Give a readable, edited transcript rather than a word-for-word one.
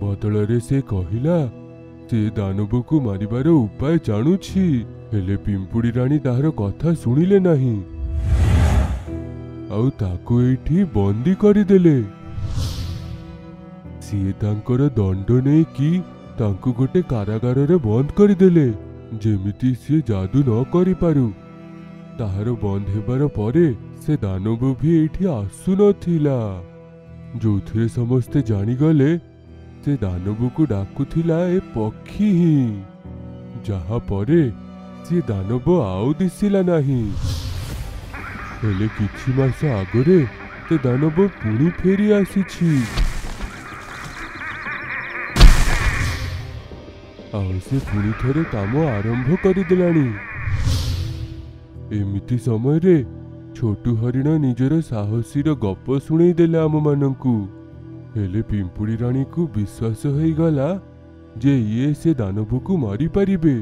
ବଦଳରେ ସେ କହିଲା ସେ ଦାନବକୁ ମାରିବାର ଉପାୟ ଜାଣୁଛି। ହେଲେ ପିମ୍ପୁଡ଼ି ରାଣୀ ତାହାର କଥା ଶୁଣିଲେ ନାହିଁ ଆଉ ତାକୁ ଏଇଠି ବନ୍ଦୀ କରିଦେଲେ। ସିଏ ତାଙ୍କର ଦଣ୍ଡ ନେଇକି ତାଙ୍କୁ ଗୋଟେ କାରାଗାରରେ ବନ୍ଦ କରିଦେଲେ, ଯେମିତି ସିଏ ଯାଦୁ ନ କରିପାରୁ। ତାହାର ବନ୍ଦ ହେବାର ପରେ ସେ ଦାନବ ବି ଏଇଠି ଆସୁନଥିଲା, ଯୋଉଥିରେ ସମସ୍ତେ ଜାଣିଗଲେ ସେ ଦାନବକୁ ଡାକୁଥିଲା ଏ ପକ୍ଷୀ ହିଁ। ଯାହା ପରେ ସେ ଦାନବ ଆଉ ଦିଶିଲା ନାହିଁ। ହେଲେ କିଛି ମାସ ଆଗରେ ସେ ଦାନବ ପୁଣି ଫେରି ଆସିଛି ଆଉ ସେ ପୁଣି ଥରେ କାମ ଆରମ୍ଭ କରିଦେଲାଣି। ଏମିତି ସମୟରେ ଛୋଟୁ ହରିଣ ନିଜର ସାହସୀର ଗପ ଶୁଣେଇ ଦେଲା ଆମମାନଙ୍କୁ। ହେଲେ ପିମ୍ପୁଡ଼ି ରାଣୀକୁ ବିଶ୍ୱାସ ହେଇଗଲା ଯେ ଇଏ ସେ ଦାନବକୁ ମାରିପାରିବେ।